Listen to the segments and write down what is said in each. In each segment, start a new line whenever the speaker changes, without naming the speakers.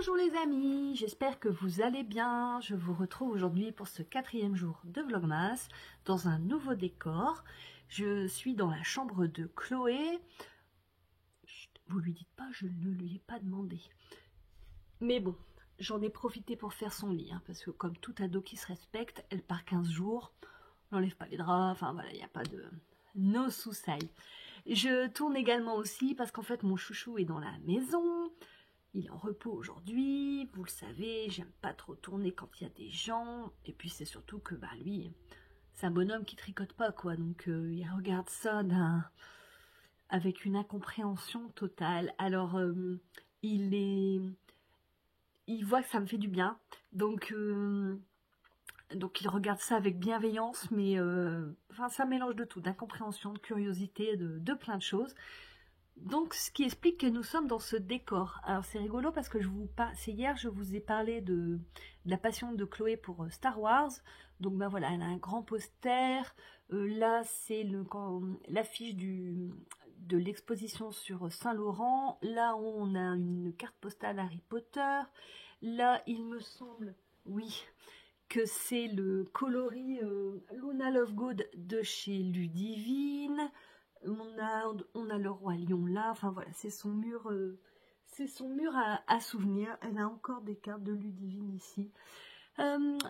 Bonjour les amis, j'espère que vous allez bien. Je vous retrouve aujourd'hui pour ce 4e jour de Vlogmas dans un nouveau décor. Je suis dans la chambre de Chloé. Chut, vous lui dites pas, je ne lui ai pas demandé. Mais bon, j'en ai profité pour faire son lit, hein, parce que comme tout ado qui se respecte, elle part 15 jours, on n'enlève pas les draps, enfin voilà, il n'y a pas de no soucis. Je tourne également aussi parce qu'en fait mon chouchou est dans la maison. Il est en repos aujourd'hui, vous le savez, j'aime pas trop tourner quand il y a des gens. Et puis c'est surtout que lui, c'est un bonhomme qui tricote pas quoi. Donc il regarde ça avec une incompréhension totale. Alors il voit que ça me fait du bien. Donc il regarde ça avec bienveillance, mais ça mélange de tout, d'incompréhension, de curiosité, de plein de choses. Donc, ce qui explique que nous sommes dans ce décor. Alors, c'est rigolo parce que c'est hier, je vous ai parlé de la passion de Chloé pour Star Wars. Donc, voilà, elle a un grand poster. Là, c'est l'affiche de l'exposition sur Saint-Laurent. Là, on a une carte postale Harry Potter. Là, il me semble, oui, que c'est le coloris Luna Lovegood de chez Ludivine. On a le roi lion là, enfin voilà, c'est son mur à souvenirs. Elle a encore des cartes de Ludivine ici.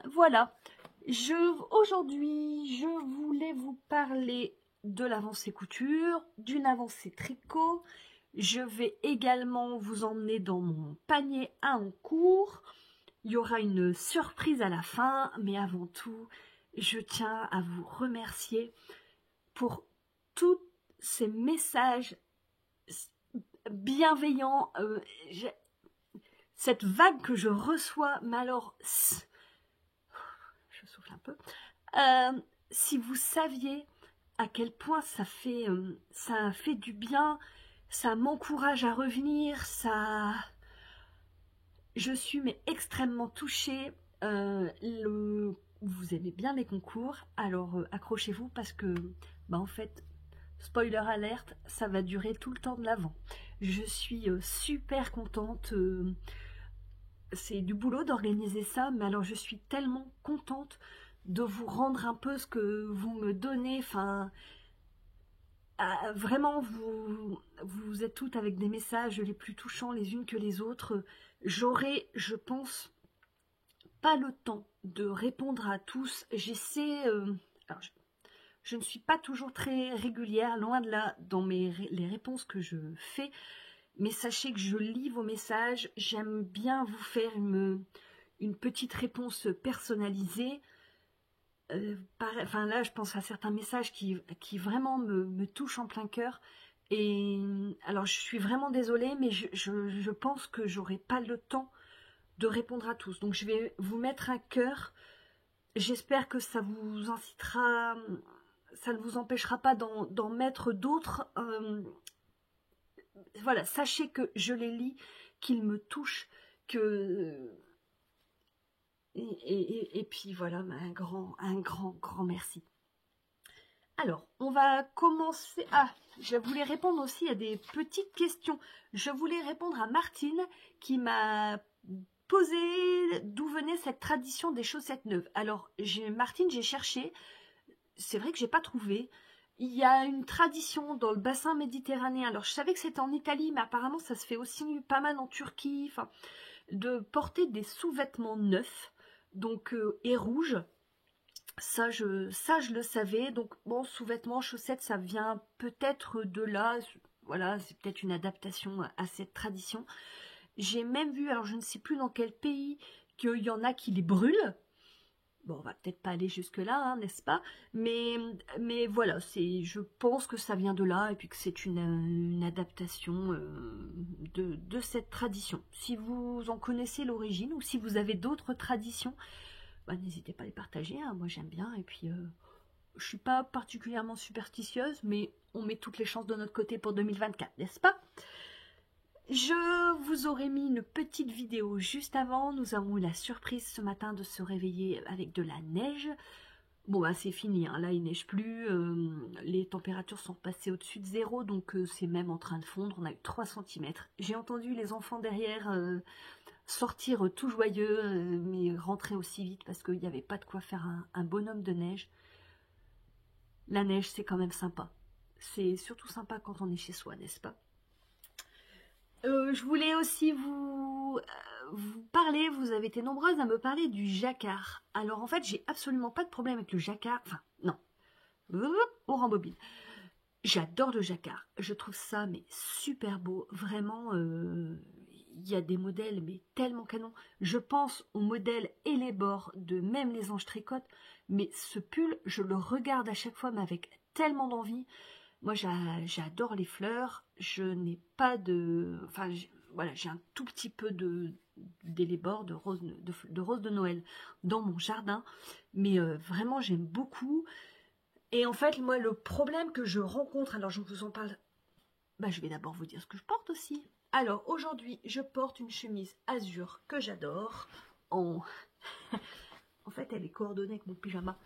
Voilà, aujourd'hui je voulais vous parler de l'avancée couture, d'une avancée tricot. Je vais également vous emmener dans mon panier à en cours. Il y aura une surprise à la fin, mais avant tout, je tiens à vous remercier pour tous ces messages bienveillants, cette vague que je reçois, mais alors, je souffle un peu, si vous saviez à quel point ça fait du bien, ça m'encourage à revenir, je suis extrêmement touchée. Vous aimez bien les concours, alors accrochez-vous parce que en fait, spoiler alerte, ça va durer tout le temps de l'avant. Je suis super contente. C'est du boulot d'organiser ça, mais alors je suis tellement contente de vous rendre un peu ce que vous me donnez. Enfin, vraiment, vous êtes toutes avec des messages les plus touchants les unes que les autres. J'aurai, je pense, pas le temps de répondre à tous. J'essaie... Je ne suis pas toujours très régulière, loin de là, dans les réponses que je fais. Mais sachez que je lis vos messages. J'aime bien vous faire une petite réponse personnalisée. Là, je pense à certains messages qui vraiment me touchent en plein cœur. Et alors, je suis vraiment désolée, mais je pense que j'aurai pas le temps de répondre à tous. Donc, je vais vous mettre un cœur. J'espère que ça vous incitera... Ça ne vous empêchera pas d'en mettre d'autres. Voilà, sachez que je les lis, qu'ils me touchent, et puis voilà, un grand merci. Alors, on va commencer. Ah, je voulais répondre aussi à des petites questions. Je voulais répondre à Martine qui m'a posé d'où venait cette tradition des chaussettes neuves. Alors, Martine, j'ai cherché. C'est vrai que j'ai pas trouvé. Il y a une tradition dans le bassin méditerranéen. Alors, je savais que c'était en Italie, mais apparemment, ça se fait aussi pas mal en Turquie. Enfin, de porter des sous-vêtements neufs, donc et rouges. Ça, je le savais. Donc, bon, sous-vêtements, chaussettes, ça vient peut-être de là. Voilà, c'est peut-être une adaptation à cette tradition. J'ai même vu, alors je ne sais plus dans quel pays, qu'il y en a qui les brûlent. Bon, on va peut-être pas aller jusque-là, hein, n'est-ce pas? Mais voilà, je pense que ça vient de là et puis que c'est une adaptation de cette tradition. Si vous en connaissez l'origine ou si vous avez d'autres traditions, n'hésitez pas à les partager, hein, moi j'aime bien. Et puis, je suis pas particulièrement superstitieuse, mais on met toutes les chances de notre côté pour 2024, n'est-ce pas? Je vous aurais mis une petite vidéo juste avant. Nous avons eu la surprise ce matin de se réveiller avec de la neige. Bon, bah, c'est fini, hein. Là, il neige plus. Les températures sont passées au-dessus de 0, donc c'est même en train de fondre. On a eu 3 centimètres. J'ai entendu les enfants derrière sortir tout joyeux, mais rentrer aussi vite parce qu'il n'y avait pas de quoi faire un bonhomme de neige. La neige, c'est quand même sympa. C'est surtout sympa quand on est chez soi, n'est-ce pas? Je voulais aussi vous parler, vous avez été nombreuses à me parler du jacquard. Alors en fait, j'ai absolument pas de problème avec le jacquard. Enfin, non. On rembobine. J'adore le jacquard. Je trouve ça mais super beau. Vraiment, il y a des modèles mais tellement canon. Je pense aux modèles et les bords de même les anges tricotent. Mais ce pull, je le regarde à chaque fois mais avec tellement d'envie. Moi, j'adore les fleurs. Je n'ai pas de... Enfin, voilà, j'ai un tout petit peu d'élébores, de roses de Noël dans mon jardin. Mais vraiment, j'aime beaucoup. Et en fait, moi, le problème que je rencontre, alors je vous en parle, bah, je vais d'abord vous dire ce que je porte aussi. Alors, aujourd'hui, je porte une chemise azur que j'adore. En... en fait, elle est coordonnée avec mon pyjama.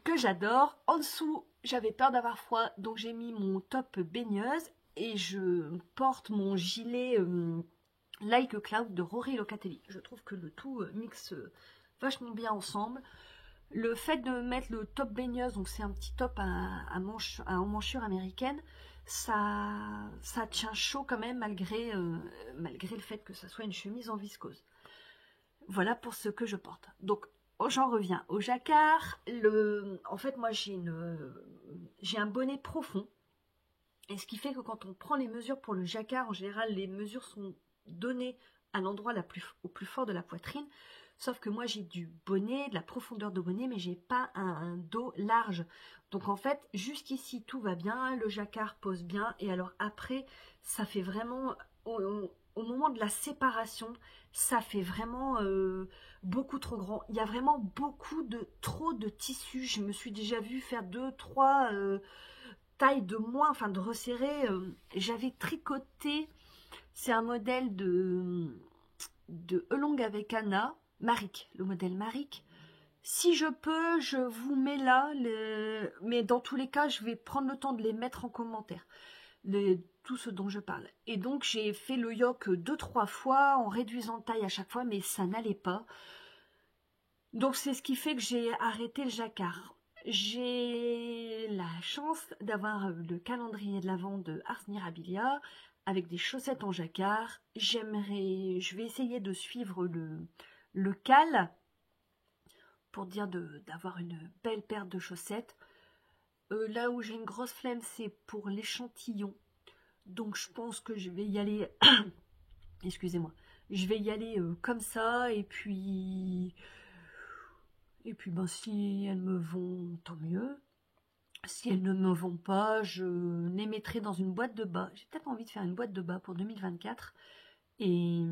Que j'adore. En dessous, j'avais peur d'avoir froid, donc j'ai mis mon top baigneuse et je porte mon gilet Like a Cloud de Rory Locatelli. Je trouve que le tout mixe vachement bien ensemble. Le fait de mettre le top baigneuse, donc c'est un petit top à emmanchure américaine, ça tient chaud quand même malgré le fait que ça soit une chemise en viscose. Voilà pour ce que je porte. Donc j'en reviens au jacquard. En fait, moi j'ai un bonnet profond. Et ce qui fait que quand on prend les mesures pour le jacquard, en général, les mesures sont données à l'endroit au plus fort de la poitrine. Sauf que moi, j'ai du bonnet, de la profondeur de bonnet, mais j'ai pas un dos large. Donc en fait, jusqu'ici, tout va bien. Le jacquard pose bien. Et alors après, ça fait vraiment... Au moment de la séparation, ça fait vraiment beaucoup trop grand. Il y a vraiment trop de tissu. Je me suis déjà vue faire 2-3 tailles de moins, enfin de resserrer. J'avais tricoté, c'est un modèle de Elong avec Anna, Marik, le modèle Marik. Si je peux, je vous mets là, mais dans tous les cas, je vais prendre le temps de les mettre en commentaire. Tout ce dont je parle. Et donc j'ai fait le yoke 2-3 fois en réduisant de taille à chaque fois, mais ça n'allait pas. Donc c'est ce qui fait que j'ai arrêté le jacquard. J'ai la chance d'avoir le calendrier de l'Avent de Ars Mirabilia avec des chaussettes en jacquard. Je vais essayer de suivre le cal pour dire d'avoir une belle paire de chaussettes. Là où j'ai une grosse flemme, c'est pour l'échantillon. Donc je pense que je vais y aller, excusez-moi, je vais y aller comme ça et puis ben, si elles me vont, tant mieux. Si elles ne me vont pas, je les mettrai dans une boîte de bas. J'ai peut-être envie de faire une boîte de bas pour 2024 et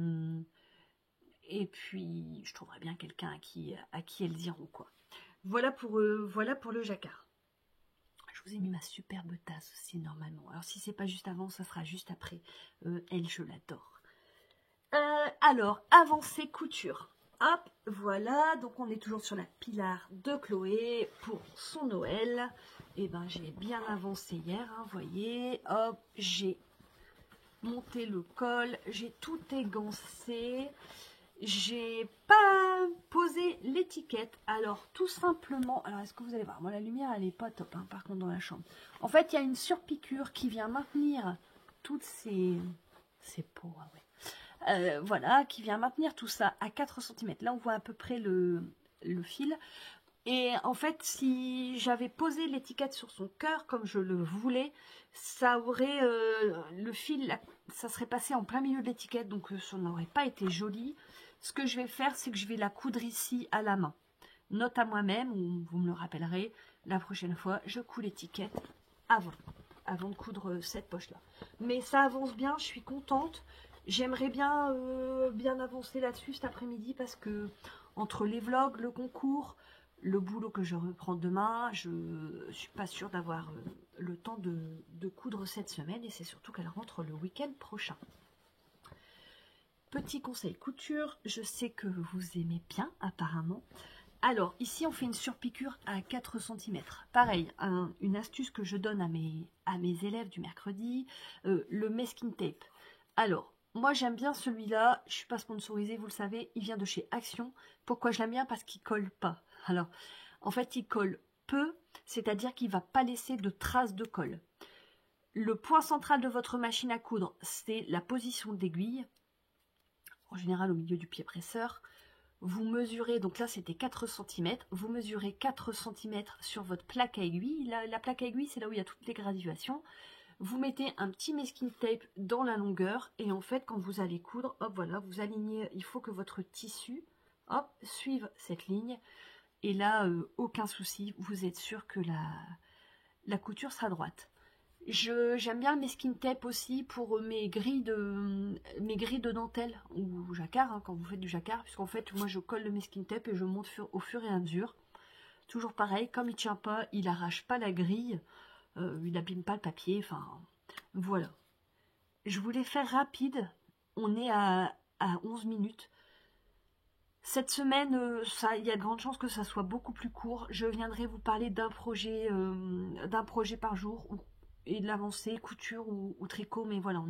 puis je trouverai bien quelqu'un à qui elles iront quoi. Voilà pour le jacquard. Je vous ai mis ma superbe tasse aussi normalement. Alors si c'est pas juste avant, ça sera juste après. Elle, je l'adore. Alors, avancée couture. Hop, voilà. Donc on est toujours sur la Pilar de Chloé pour son Noël. Et ben j'ai bien avancé hier, hein, voyez. Hop, j'ai monté le col, j'ai tout égancé. J'ai pas posé l'étiquette, alors tout simplement, alors est-ce que vous allez voir, moi la lumière elle est pas top hein, par contre dans la chambre. En fait il y a une surpiqûre qui vient maintenir toutes ces peaux, ah ouais. Voilà, qui vient maintenir tout ça à 4 cm. Là on voit à peu près le fil. Et en fait, si j'avais posé l'étiquette sur son cœur comme je le voulais, ça aurait le fil, ça serait passé en plein milieu de l'étiquette, donc ça n'aurait pas été joli. Ce que je vais faire, c'est que je vais la coudre ici à la main. Note à moi-même, ou vous me le rappellerez, la prochaine fois, je couds l'étiquette avant de coudre cette poche-là. Mais ça avance bien, je suis contente. J'aimerais bien avancer là-dessus cet après-midi parce que entre les vlogs, le concours, le boulot que je reprends demain, je ne suis pas sûre d'avoir le temps de coudre cette semaine et c'est surtout qu'elle rentre le week-end prochain. Petit conseil couture, je sais que vous aimez bien apparemment. Alors, ici, on fait une surpiqûre à 4 cm. Pareil, une astuce que je donne à mes élèves du mercredi, le masking tape. Alors, moi, j'aime bien celui-là. Je ne suis pas sponsorisée, vous le savez. Il vient de chez Action. Pourquoi je l'aime bien? Parce qu'il colle pas. Alors, en fait, il colle peu, c'est-à-dire qu'il ne va pas laisser de traces de colle. Le point central de votre machine à coudre, c'est la position d'aiguille, en général au milieu du pied presseur. Vous mesurez, donc là c'était 4 cm, vous mesurez 4 cm sur votre plaque à aiguille. La plaque à aiguille, c'est là où il y a toutes les graduations. Vous mettez un petit masking tape dans la longueur et en fait quand vous allez coudre, hop voilà, vous alignez, il faut que votre tissu, hop, suive cette ligne. Et là, aucun souci, vous êtes sûr que la couture sera droite. J'aime bien le masking tape aussi pour mes grilles de dentelle ou jacquard, hein, quand vous faites du jacquard, puisqu'en fait moi je colle le masking tape et je monte au fur et à mesure. Toujours pareil, comme il tient pas, il arrache pas la grille, il n'abîme pas le papier, enfin voilà. Je voulais faire rapide, on est à 11 minutes. Cette semaine, il y a de grandes chances que ça soit beaucoup plus court. Je viendrai vous parler d'un projet par jour et de l'avancée, couture ou tricot, mais voilà,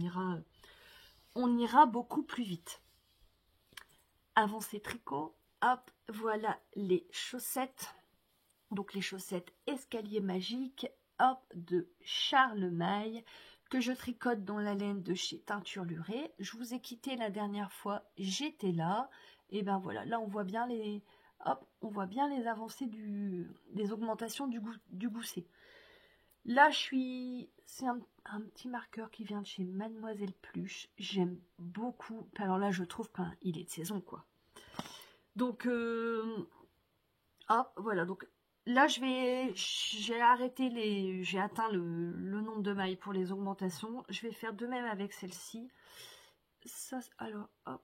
on ira beaucoup plus vite. Avancée tricot, hop, voilà les chaussettes. Donc les chaussettes escalier magique, hop, de Charlemagne, que je tricote dans la laine de chez Teinture Lurée. Je vous ai quitté la dernière fois, j'étais là. Et ben voilà, là on voit bien les avancées des augmentations du gousset. Là c'est un petit marqueur qui vient de chez Mademoiselle Pluche. J'aime beaucoup. Alors là je trouve qu'il est de saison quoi. Donc hop, voilà, donc là j'ai atteint le nombre de mailles pour les augmentations. Je vais faire de même avec celle-ci. Ça, alors hop.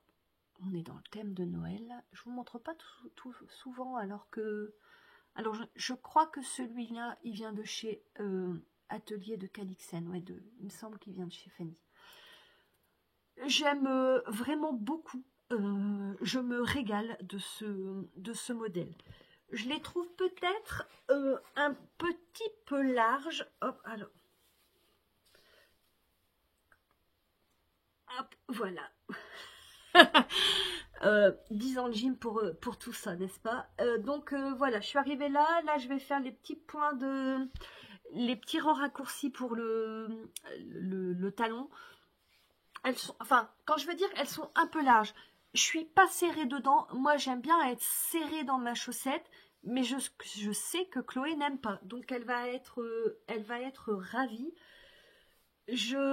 On est dans le thème de Noël. Je vous montre pas tout souvent alors que... Alors je crois que celui-là, il vient de chez Atelier de Calixen. Ouais, il me semble qu'il vient de chez Fanny. J'aime vraiment beaucoup. Je me régale de ce modèle. Je les trouve peut-être un petit peu larges. Hop, alors. Hop, voilà. 10 ans de gym pour tout ça, n'est-ce pas? Donc voilà, je suis arrivée là. Là, je vais faire les petits points les petits rangs raccourcis pour le talon. Elles sont, enfin, quand je veux dire, elles sont un peu larges. Je suis pas serrée dedans. Moi, j'aime bien être serrée dans ma chaussette, mais je sais que Chloé n'aime pas. Donc, elle va être ravie. Je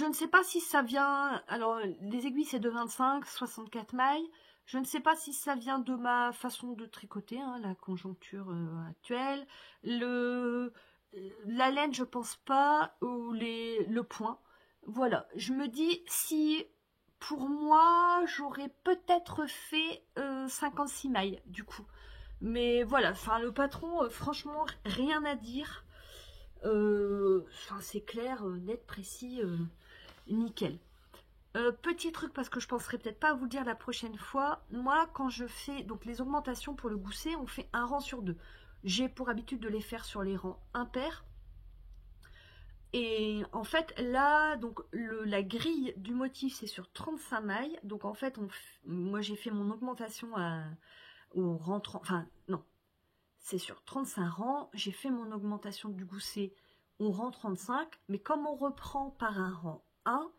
ne sais pas si ça vient... Alors, les aiguilles, c'est de 25, 64 mailles. Je ne sais pas si ça vient de ma façon de tricoter, hein, la conjoncture actuelle. La laine, je pense pas, ou le point. Voilà, je me dis, si pour moi, j'aurais peut-être fait 56 mailles, du coup. Mais voilà, enfin, le patron, franchement, rien à dire. C'est clair, net, précis, nickel. Petit truc, parce que je penserai peut-être pas à vous le dire la prochaine fois. Moi, quand je fais donc les augmentations pour le gousset, on fait un rang sur deux. J'ai pour habitude de les faire sur les rangs impairs. Et en fait, là, donc la grille du motif, c'est sur 35 mailles. Donc en fait, moi j'ai fait mon augmentation au rang 30, enfin non, c'est sur 35 rangs. J'ai fait mon augmentation du gousset au rang 35, mais comme on reprend par un rang 1,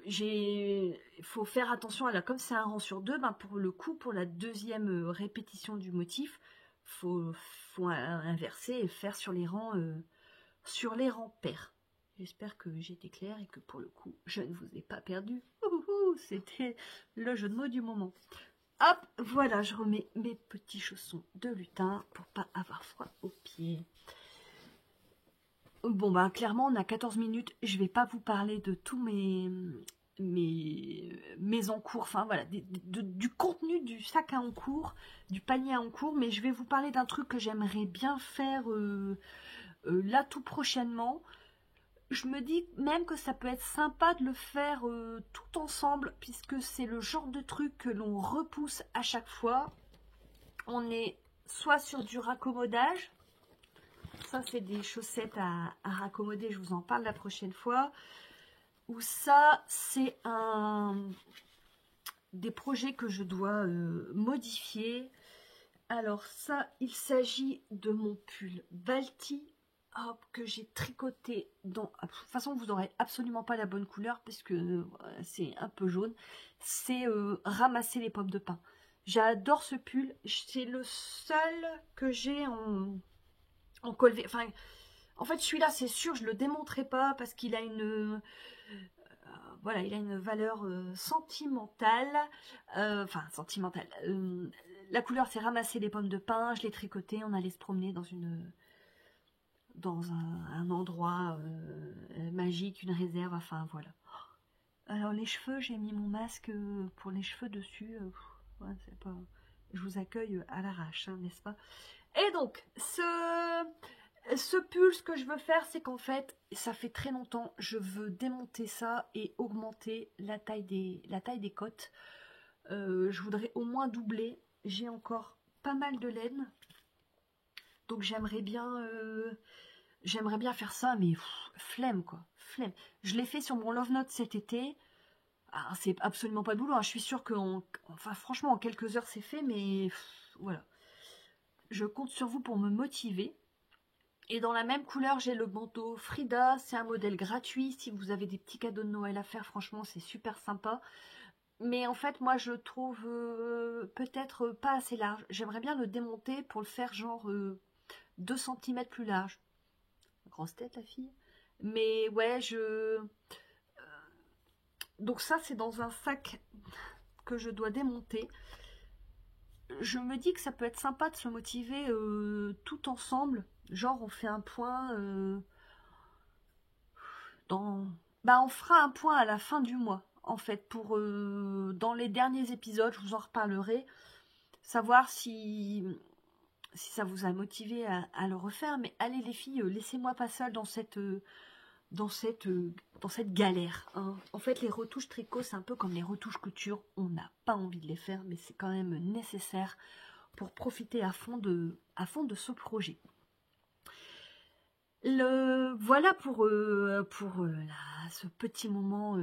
il faut faire attention à là, comme c'est un rang sur 2, ben pour le coup, pour la deuxième répétition du motif, faut inverser et faire sur les rangs pairs. J'espère que j'ai été claire et que pour le coup, je ne vous ai pas perdu. C'était le jeu de mots du moment. Hop, voilà, je remets mes petits chaussons de lutin pour pas avoir froid aux pieds. Bon, ben clairement, on a 14 minutes. Je vais pas vous parler de tous mes encours, enfin voilà, du contenu du sac à encours, du panier à encours, mais je vais vous parler d'un truc que j'aimerais bien faire là tout prochainement. je me dis même que ça peut être sympa de le faire tout ensemble, puisque c'est le genre de truc que l'on repousse à chaque fois. On est soit sur du raccommodage, ça c'est des chaussettes à raccommoder, je vous en parle la prochaine fois, ou ça c'est des projets que je dois modifier. Alors ça, il s'agit de mon pull Balti, hop, que j'ai tricoté dans... De toute façon, vous n'aurez absolument pas la bonne couleur puisque c'est un peu jaune. C'est ramasser les pommes de pin. J'adore ce pull. C'est le seul que j'ai en col... Enfin, en fait, celui-là, c'est sûr, je le démonterai pas parce qu'il a une... voilà, il a une valeur sentimentale. Enfin, sentimentale. La couleur, c'est ramasser les pommes de pin. Je l'ai tricoté. On allait se promener dans un endroit magique, une réserve. Enfin, voilà. Alors, les cheveux, j'ai mis mon masque pour les cheveux dessus. Ouais, c'est pas... Je vous accueille à l'arrache, hein, n'est-ce pas? Et donc, ce pull, ce que je veux faire, c'est qu'en fait, ça fait très longtemps, je veux démonter ça et augmenter la taille des côtes. Je voudrais au moins doubler. J'ai encore pas mal de laine. Donc j'aimerais bien faire ça, mais flemme quoi. Flemme. Je l'ai fait sur mon Love Note cet été. Ah, c'est absolument pas de boulot, hein. Je suis sûre que, enfin franchement, en quelques heures c'est fait, mais voilà. Je compte sur vous pour me motiver. Et dans la même couleur, j'ai le bandeau Frida. C'est un modèle gratuit. Si vous avez des petits cadeaux de Noël à faire, franchement, c'est super sympa. Mais en fait, moi, je trouve peut-être pas assez large. J'aimerais bien le démonter pour le faire genre 2 cm plus large. Grosse tête, la fille. Mais ouais, donc ça, c'est dans un sac que je dois démonter. Je me dis que ça peut être sympa de se motiver tout ensemble. Genre, on fait un point Bah, on fera un point à la fin du mois, en fait, pour dans les derniers épisodes, je vous en reparlerai, savoir si ça vous a motivé à le refaire. Mais allez les filles, laissez-moi pas seule dans cette galère, hein. En fait, les retouches tricot, c'est un peu comme les retouches couture, on n'a pas envie de les faire, mais c'est quand même nécessaire pour profiter à fond de ce projet. Voilà pour ce petit moment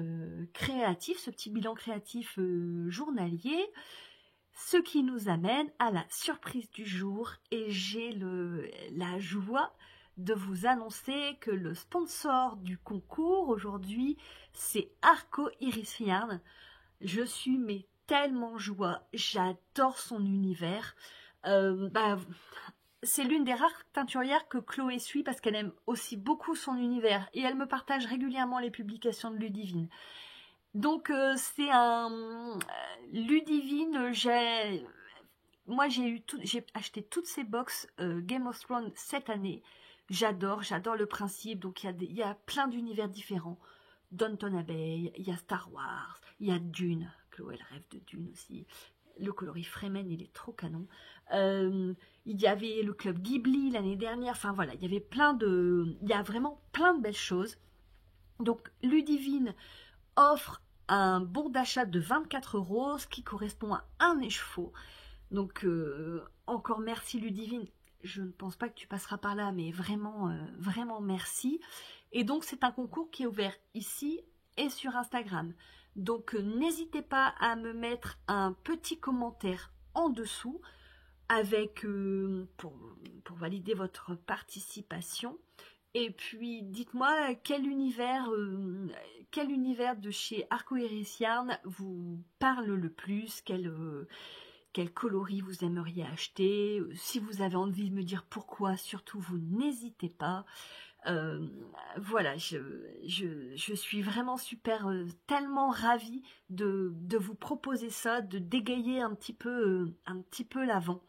créatif, ce petit bilan créatif journalier, ce qui nous amène à la surprise du jour. Et j'ai la joie de vous annoncer que le sponsor du concours aujourd'hui, c'est Arco Iris Yarn. Je suis mais tellement joie, j'adore son univers. C'est l'une des rares teinturières que Chloé suit parce qu'elle aime aussi beaucoup son univers et elle me partage régulièrement les publications de Ludivine. Donc c'est un Ludivine, moi j'ai acheté toutes ces box Game of Thrones cette année. J'adore le principe. Donc il y a plein d'univers différents. Downton Abbey, il y a Star Wars, il y a Dune. Chloé elle rêve de Dune aussi. Le coloris Fremen, il est trop canon. Il y avait le club Ghibli l'année dernière. Enfin voilà, il y a vraiment plein de belles choses. Donc Ludivine offre un bon d'achat de 24 €, ce qui correspond à un écheveau. Donc encore merci Ludivine. Je ne pense pas que tu passeras par là, mais vraiment, vraiment merci. Et donc c'est un concours qui est ouvert ici et sur Instagram. Donc n'hésitez pas à me mettre un petit commentaire en dessous avec pour valider votre participation. Et puis dites-moi quel univers de chez Arco Iris Yarn vous parle le plus, quel coloris vous aimeriez acheter. Si vous avez envie de me dire pourquoi, surtout vous n'hésitez pas. Voilà, je suis vraiment super, tellement ravie de vous proposer ça, de dégayer un petit peu l'avant.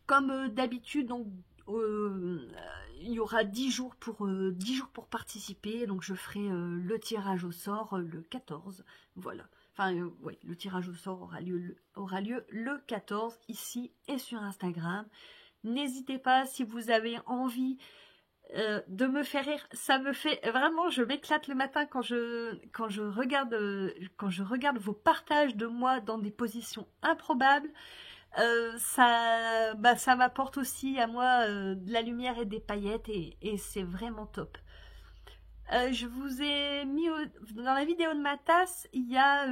Comme d'habitude, donc il y aura 10 jours pour participer, donc je ferai le tirage au sort le 14, voilà. Enfin, ouais, le tirage au sort aura lieu le 14 ici et sur Instagram. N'hésitez pas si vous avez envie de me faire rire. Ça me fait vraiment, je m'éclate le matin quand je regarde vos partages de moi dans des positions improbables. Ça m'apporte aussi à moi de la lumière et des paillettes et c'est vraiment top. Je vous ai mis dans la vidéo de ma tasse, il y a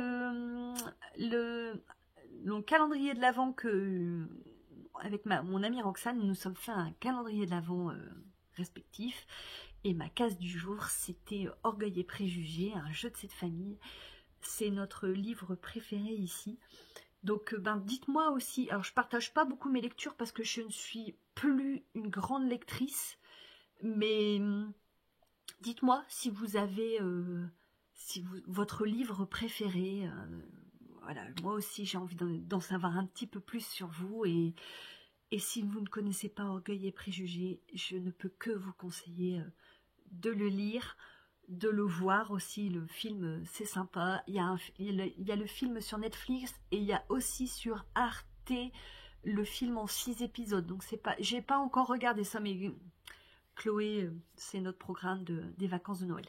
le calendrier de l'Avent que avec mon amie Roxane, nous nous sommes fait un calendrier de l'Avent respectif. Et ma case du jour, c'était Orgueil et préjugés, un jeu de cette famille. C'est notre livre préféré ici. Donc, dites-moi aussi. Alors, je partage pas beaucoup mes lectures parce que je ne suis plus une grande lectrice, mais dites-moi si vous avez votre livre préféré. Voilà, moi aussi j'ai envie d'en savoir un petit peu plus sur vous et si vous ne connaissez pas Orgueil et préjugés, je ne peux que vous conseiller de le lire, de le voir aussi. Le film, c'est sympa. Il y a le film sur Netflix et il y a aussi sur Arte le film en 6 épisodes. Donc c'est pas, j'ai pas encore regardé ça, mais Chloé, c'est notre programme des vacances de Noël.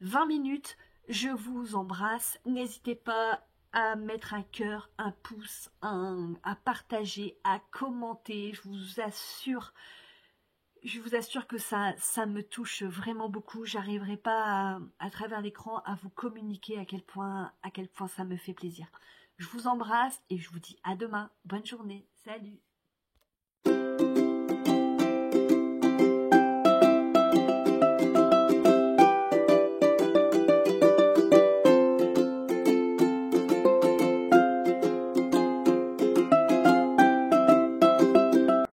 20 minutes, je vous embrasse. N'hésitez pas à mettre un cœur, un pouce, à partager, à commenter. Je vous assure que ça me touche vraiment beaucoup. J'arriverai pas à travers l'écran à vous communiquer à quel point ça me fait plaisir. Je vous embrasse et je vous dis à demain. Bonne journée. Salut.